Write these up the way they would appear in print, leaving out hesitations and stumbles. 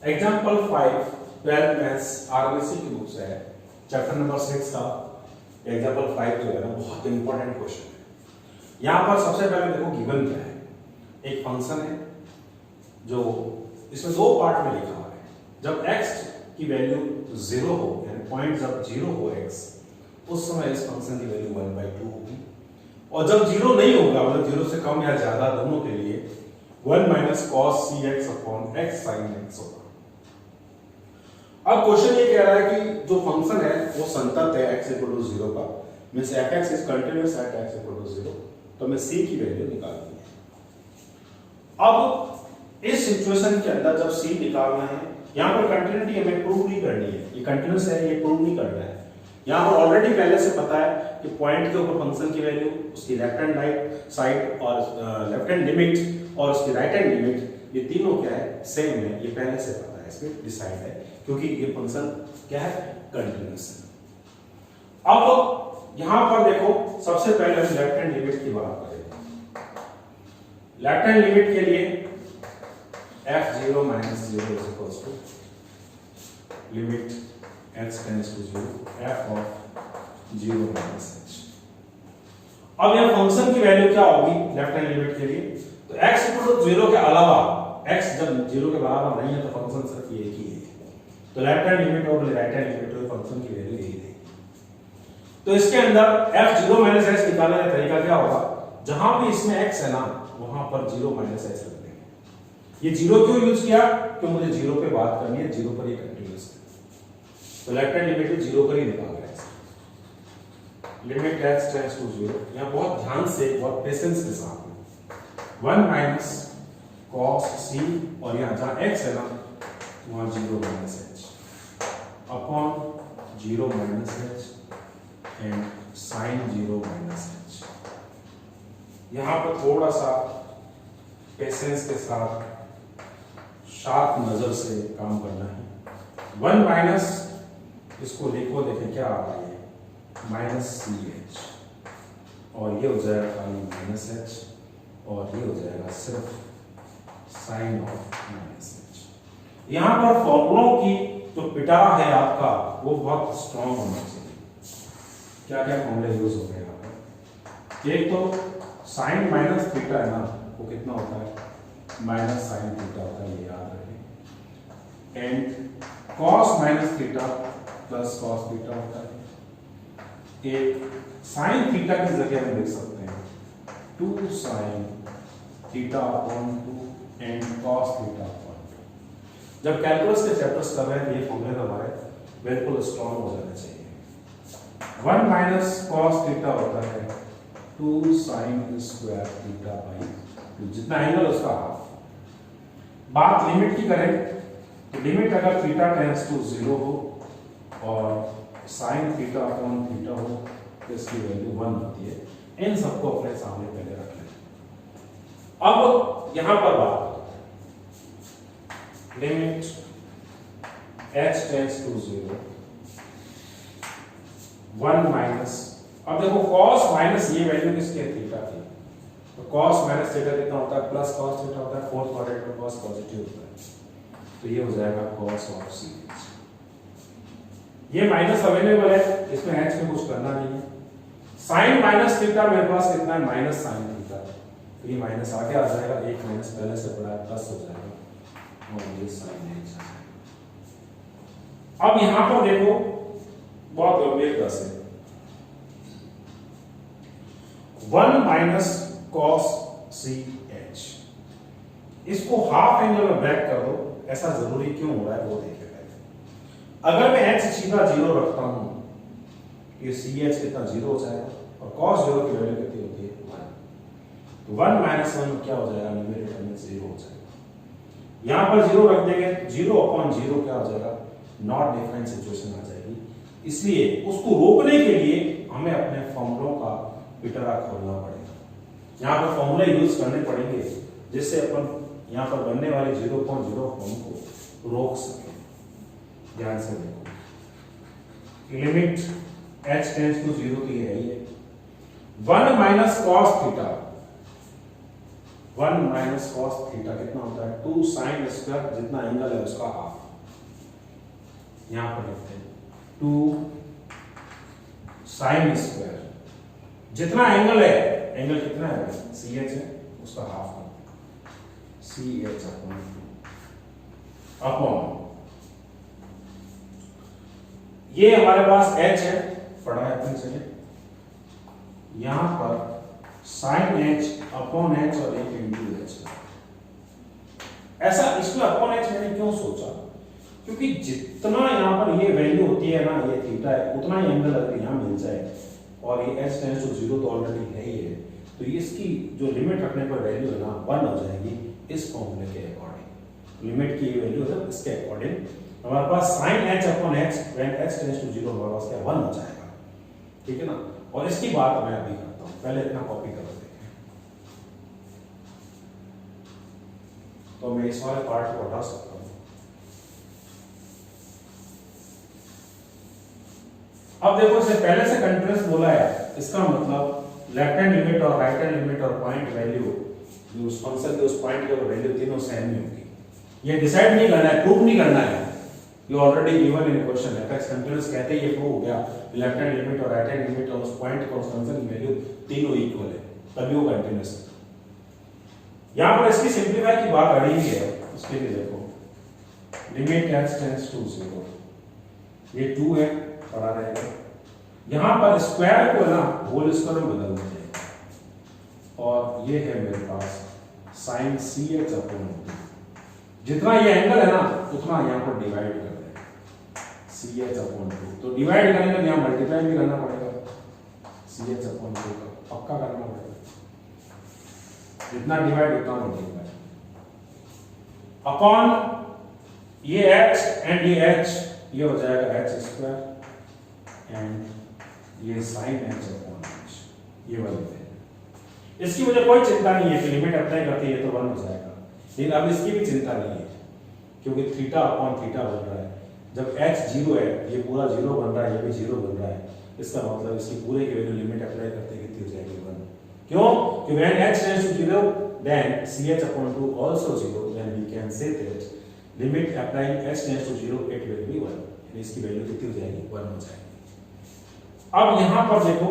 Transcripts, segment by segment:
Example 5 12 maths RBC की book से है, चैप्टर नंबर 6 का एग्जाम्पल 5 जो है ना बहुत इंपॉर्टेंट क्वेश्चन है। यहाँ पर सबसे पहले देखो गिवन क्या है, एक फंक्शन है जो इसमें दो पार्ट में लिखा हुआ है। जब x की वैल्यू 0 हो यानी पॉइंट जब 0 हो x, उस समय इस फंक्शन की वैल्यू 1/2 होगी, और जब 0 नहीं होगा मतलब 0 से कम या ज्यादा दोनों के लिए 1 - cos cx upon x sin x होगा। अब क्वेश्चन ये कह रहा है कि जो फंक्शन है वो संतत है x = 0 का, means fx is continuous at x = 0, तो हमें c की वैल्यू निकालनी है। अब इस सिचुएशन के अंदर जब c निकालना है, यहां पर कंटिन्यूटी हमें प्रूव नहीं करनी है, ये कंटीन्यूअस है ये प्रूव नहीं करना है। यहां पर ऑलरेडी पहले से पता है कि पॉइंट के ऊपर फंक्शन की वैल्यू, उसकी लेफ्ट हैंड राइट साइड और लेफ्ट हैंड लिमिट और उसकी राइट हैंड लिमिट, ये तीनों क्या है सेम है, ये पहले से पता है, इसमें डिसाइड है क्योंकि ये फंक्शन क्या है कंटीन्यूअस है। अब यहां पर देखो सबसे पहले हम लेफ्ट हैंड लिमिट की बात करेंगे। लेफ्ट हैंड लिमिट के लिए f0 - 0 limit x tends to 0 f of 0 - h। अब यह फंक्शन की वैल्यू क्या होगी लेफ्ट हैंड लिमिट के लिए, तो x = 0 के अलावा, x जब 0 के बराबर नहीं है तो फंक्शन सिर्फ ये ही है, तो लेफ्ट हैंड लिमिट और राइट हैंड लिमिट और फंक्शन की वैल्यू यही है। तो इसके अंदर f0 - h निकालने का तरीका क्या होगा, जहां भी इसमें x है ना वहां पर 0 - h रख देंगे। ये 0 क्यों यूज किया, क्योंकि मुझे 0 पे बात करनी है, 0 पर ये कंटीन्यूअस है, तो लेफ्ट हैंड लिमिट 0 पर ही निकाल रहे हैं। लिमिट x टेंड्स टू 0, यहां बहुत ध्यान से बहुत पेशेंस के साथ 1 - cos c, और यहां जहां x है ना वहां 0 - h upon 0 - h and sin 0 - h। यहां पर थोड़ा सा पेशेंस के साथ शार्प नजर से काम करना है। 1 माइनस, इसको लिखो, देखें क्या आ रहा है -ch, और ये हो जाएगा खाली -h, और ये हो जाएगा सिर्फ sin of -h। यहां पर फॉर्मूलों की जो पिटारा है आपका वो बहुत स्ट्रॉन्ग होना चाहिए। क्या क्या फॉर्मूले यूज हो गए यहाँ पर, एक तो sin - थीटा है ना वो कितना होता है -sin थीटा होता है, ये याद रखें, and cos - theta plus cos theta होता है। एक sin थीटा की जगह हम लिख सकते हैं 2 sin theta upon 2 and cos theta upon 2। जब कैलकुलस के चैप्टर्स कर रहे हैं ये फॉर्मूले हमारे बिल्कुल स्ट्रॉन्ग हो जाने चाहिए। 1 - cos थीटा होता है 2 sin स्क्वायर थीटा बाई 2, जितना एंगल उसका हाफ। बात लिमिट की करें तो लिमिट अगर थीटा टेंड्स टू 0 हो और sin थीटा अपॉन थीटा हो तो इसकी वैल्यू 1 होती है। इन सबको अपने सामने पहले रख लें। अब यहां पर बात limit h tends to 0 1 minus, अब देखो cos माइनस ये वैल्यू किसकी है थीटा की, तो cos माइनस थीटा कितना होता है प्लस cos थीटा होता है, फोर्थ क्वाड्रेंट में cos पॉजिटिव होता है, तो ये हो जाएगा cos ऑफ ch। ये माइनस अवेलेबल है, इसमें h में कुछ करना नहीं है। sin माइनस थीटा मेरे पास कितना है -sin थीटा, तो ये माइनस आगे आ जाएगा, एक माइनस पहले से बड़ा है प्लस हो जाएगा, और ये sin h। अब यहां पर देखो बहुत गंभीरता से 1 - cos ch, इसको हाफ एंगल में ब्रेक कर दो। ऐसा जरूरी क्यों हो रहा है वो देखिए पहले। अगर मैं h सीधा 0 रखता हूं, ये ch कितना 0 हो जाएगा, और cos 0 की वैल्यू कितनी होती है 1, तो 1 - 1 क्या हो जाएगा, न्यूमरेटर में 0 हो जाएगा। यहां पर 0 रख देंगे, 0 अपॉन 0 क्या हो जाएगा, नॉट डिफरेंट सिचुएशन आ जाएगी। इसलिए उसको रोकने के लिए हमें अपने फॉर्मूलों का पिटारा खोलना पड़ेगा। यहाँ पर फॉर्मूले यूज करने पड़ेंगे जिससे अपन यहाँ पर बनने वाले 0.0 फॉर्म को रोक सके। ध्यान से देखो, लिमिट h टेंड्स टू 0 की है ये 1 - cos theta 1 minus cos theta कितना होता है 2 साइन स्क्वायर, जितना एंगल है उसका हाफ। यहां पर लिखते हैं 2 साइन स्क्वायर, जितना एंगल है, एंगल कितना है सी एच है, उसका हाफ सी एच अपॉन ये हमारे पास h है, पढ़ा है अपन से, यहां पर साइन एच अपॉन एच और एक इंटू एच। ऐसा इसको अपॉन एच मैंने क्यों सोचा, क्योंकि जितना यहां पर ये वैल्यू होती है ना, ये थीटा है, उतना ही एंगल अगर यहां मिल जाए और ये h टेंड्स टू 0 तो ऑलरेडी है ही है, तो इसकी जो लिमिट रखने पर वैल्यू है ना 1 हो जाएगी इस फॉर्मूले के अकॉर्डिंग। लिमिट की ये वैल्यू है इसके अकॉर्डिंग हमारे पास sin h upon h when h tends to 0 हमारे पास क्या 1 हो जाएगा, ठीक है ना। और इसकी बात मैं अभी करता हूं, पहले इतना कॉपी कर देते हैं। तो मैं इस वाले पार्ट को हटा सकता हूं। अब देखो इसे पहले से कंटीन्यूअस बोला है, इसका मतलब लेफ्ट हैंड लिमिट और राइट हैंड लिमिट और पॉइंट वैल्यू, जो उस फंक्शन के उस पॉइंट की वैल्यू तीनों सेम ही होगी। ये डिसाइड नहीं करना है, प्रूव नहीं करना है, ये ऑलरेडी गिवन इन क्वेश्चन है। एफ कंटीन्यूअस कहते ही ये प्रूव हो गया, लेफ्ट हैंड लिमिट और राइट हैंड लिमिट और उस पॉइंट का उस फंक्शन की वैल्यू तीनों इक्वल है, तभी वो कंटीन्यूअस है। यहां पर इसकी सिंपलीफाई की बात आ रही है, उसके लिए देखो लिमिट h टेंड्स टू 0, ये 2 है, पड़ा रहेगा। यहां पर स्क्वायर को ना होल स्क्वायर में बदल देंगे और ये है मेरे पास sin ch अपॉन 2, जितना ये एंगल है ना उतना यहां पर डिवाइड कर देंगे ch अपॉन 2। तो डिवाइड करने का यहां मल्टीप्लाई भी करना पड़ेगा, ch अपॉन 2 का पक्का करना पड़ेगा, जितना डिवाइड उतना मल्टीप्लाई अपॉन ये h एंड ये h, ये हो जाएगा h स्क्वायर एंड ये sin h अपॉन h, ये वाली है। इसकी मुझे कोई चिंता नहीं है कि लिमिट अप्लाई करते हैं तो 1 हो जाएगा, लेकिन अब इसकी भी चिंता नहीं है क्योंकि थीटा अपॉन थीटा बन रहा है। जब h 0 है, ये पूरा 0 बन रहा है, ये भी 0 बन रहा है, इसका मतलब इसकी पूरे की वैल्यू लिमिट अप्लाई करते हैं कितनी हो जाएगी 1। क्यों? कि when h tends to 0 then ch upon 2 also 0, then we can say that limit applying h tends to 0 it will be 1, यानी इसकी वैल्यू कितनी हो जाएगी 1 हो जाएगी। अब यहां पर देखो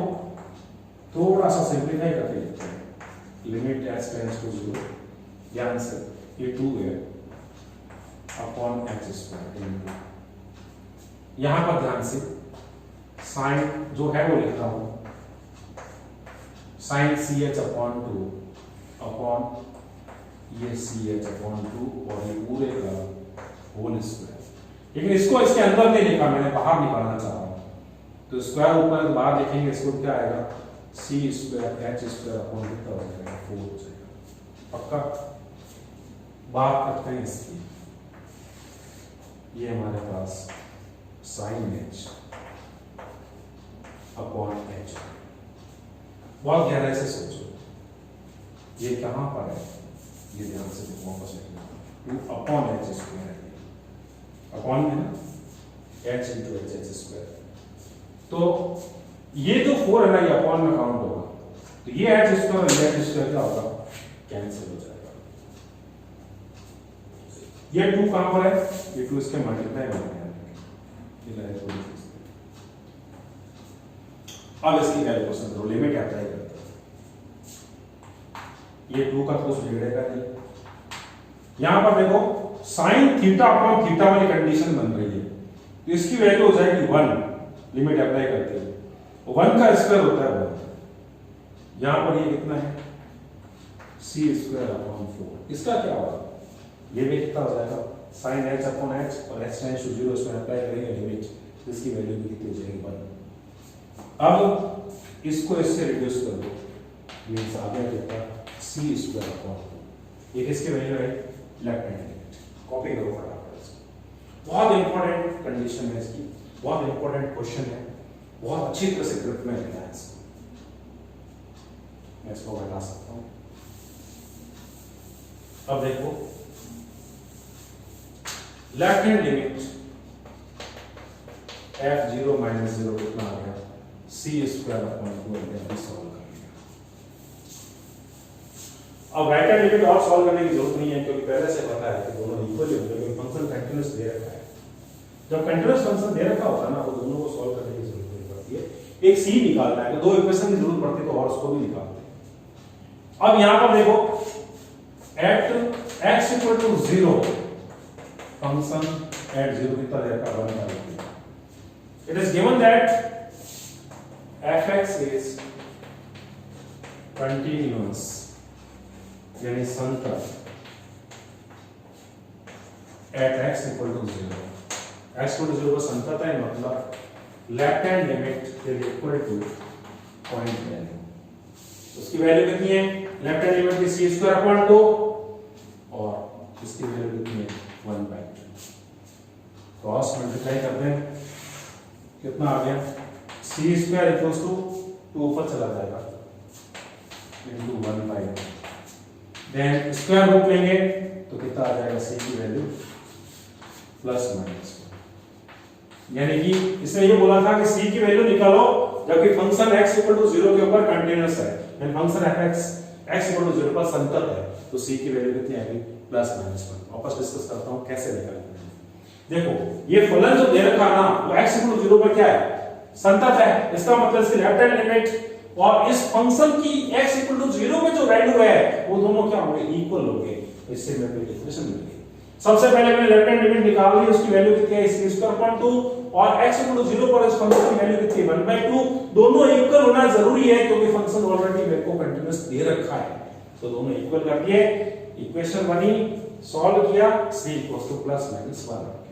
थोड़ा सा सिंपलीफाई करके लिखते हैं, लिमिट h टेंड्स टू 0, ध्यान से ये 2 है अपॉन h स्क्वायर इनटू, यहां पर ध्यान से साइन जो है वो लिख रहा हूं sin ch अपॉन 2 अपॉन ये ch अपॉन 2 और ये पूरे का होल स्क्वायर। लेकिन इसको इसके अंदर नहीं लिखा, मैंने बाहर निकालना चाह रहा हूं, तो स्क्वायर ऊपर बाहर लिखेंगे, इसको क्या आएगा c square h square upon कितना हो जाएगा 4 हो जाएगा। पक्का बात करते हैं इसकी, ये हमारे पास sin h अपॉन h, बहुत गहराई से सोचो ये कहां पर है, ये ध्यान से देखो, वापस लिखना 2 अपॉन h स्क्वायर है, अपॉन है ना h इंटू h स्क्वायर। तो ये जो 4 है ना ये अपॉन में काउंट होगा, तो ये h स्क्वायर और h स्क्वायर क्या होगा कैंसिल हो जाएगा। ये 2 कहां पर है, ये 2 इसके मल्टीप्लाई में है, अब इसकी कैलकुलेशन करो, लिमिट अप्लाई करते हैं, ये 2 का कुछ बिगड़ेगा नहीं। यहां पर देखो sin थीटा अपॉन थीटा वाली कंडीशन बन रही है, तो इसकी वैल्यू हो जाएगी 1 लिमिट अप्लाई करते हैं, 1 का स्क्वायर होता है 1, यहां पर ये कितना है c स्क्वायर अपॉन 4, इसका क्या होगा ये भी कितना हो जाएगा sin h अपॉन h और h टेंड्स टू 0 इसमें अप्लाई करेंगे लिमिट, इसकी वैल्यू भी कितनी हो जाएगी 1। अब इसको इससे रिड्यूस कर दो, ये आ गया कितना c स्क्वायर अपॉन 2, ये किसकी वैल्यू है लेफ्ट हैंड लिमिट। कॉपी करो फटाफट इसको, बहुत इंपॉर्टेंट कंडीशन है इसकी, बहुत इंपॉर्टेंट क्वेश्चन है, बहुत अच्छी तरह से ग्रिप में लेना है इसको। मैं इसको हटा सकता हूं। अब देखो left hand limit f0 minus 0 कितना आ गया c स्क्वायर अपॉन 2 अभी सॉल्व कर लिया। अब राइट हैंड लिमिट और सॉल्व करने की जरूरत नहीं है, क्योंकि पहले से पता है कि दोनों इक्वल ही होंगे, क्योंकि फंक्शन कंटीन्यूअस दे रखा है। जब कंटीन्यूअस फंक्शन दे रखा होता है ना, तो दोनों को सॉल्व करने की जरूरत नहीं पड़ती है। एक सी निकालना है तो दो इक्वेशन की जरूरत पड़ती है, तो और उसको भी निकालते हैं। अब यहां पर देखो, at x equal to 0 function at 0 कितना दे रखा है, 1/2। It is given that fx is continuous, यानी संतत at x equal to 0। x equal to 0 पर संतत है, मतलब left hand limit is equal to point value. उसकी वैल्यू कितनी है, लेफ्ट हैंड लिमिट की सी स्क्वायर अपॉन 2 और इसकी वैल्यू कितनी है 1/2। क्रॉस मल्टीप्लाई करते हैं, कितना आ गया, सी स्क्वायर इक्वल्स टू 2 ऊपर चला जाएगा इनटू 1/2। देन स्क्वायर रूट लेंगे तो कितना आ जाएगा, सी की वैल्यू प्लस माइनस, यानी कि इसने ये बोला था कि सी की वैल्यू निकालो जबकि फंक्शन x इक्वल टू 0 के ऊपर कंटीन्यूअस है, यानी function fx x equal to 0 पर संतत है, तो सी की वैल्यू कितनी आएगी, प्लस माइनस 1। वापस डिस्कस करता हूं कैसे निकालना है। देखो ये फलन जो दे रखा ना, वो x इक्वल टू 0 पर क्या है, संतत है। इसका मतलब इसकी लेफ्ट हैंड लिमिट और इस फंक्शन की x इक्वल टू 0 में जो वैल्यू है वो दोनों क्या होंगे, इक्वल होंगे। इससे मेरे को इक्वेशन मिल गई। सबसे पहले मैंने लेफ्ट हैंड लिमिट निकाल ली, उसकी वैल्यू कितनी है, सी स्क्वायर अपॉन 2 और x इक्वल टू 0 पर इस फंक्शन की वैल्यू कितनी है, 1/2। दोनों इक्वल होना जरूरी है क्योंकि फंक्शन ऑलरेडी मेरे को कंटीन्यूअस दे रखा है, तो दोनों इक्वल कर दिए। इक्वेशन बनी, सॉल्व किया, c equals two plus minus 1 आ गया।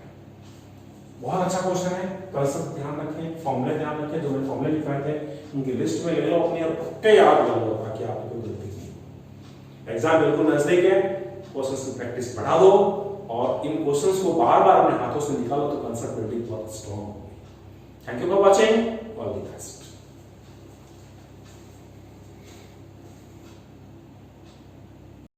बहुत अच्छा क्वेश्चन है, कंसेप्ट ध्यान रखें, फॉर्मूले ध्यान रखें, जो मैंने फॉर्मूले लिखाए थे उनकी लिस्ट में ले लो अपनी और पक्के याद कर लो ताकि आपको कोई गलती नहीं। एग्जाम बिल्कुल नजदीक है, क्वेश्चंस की प्रैक्टिस बढ़ा दो और इन क्वेश्चंस को बार-बार अपने हाथों से निकालो तो कंसेप्ट बिल्डिंग बहुत स्ट्रांग होगी। Thank you for watching.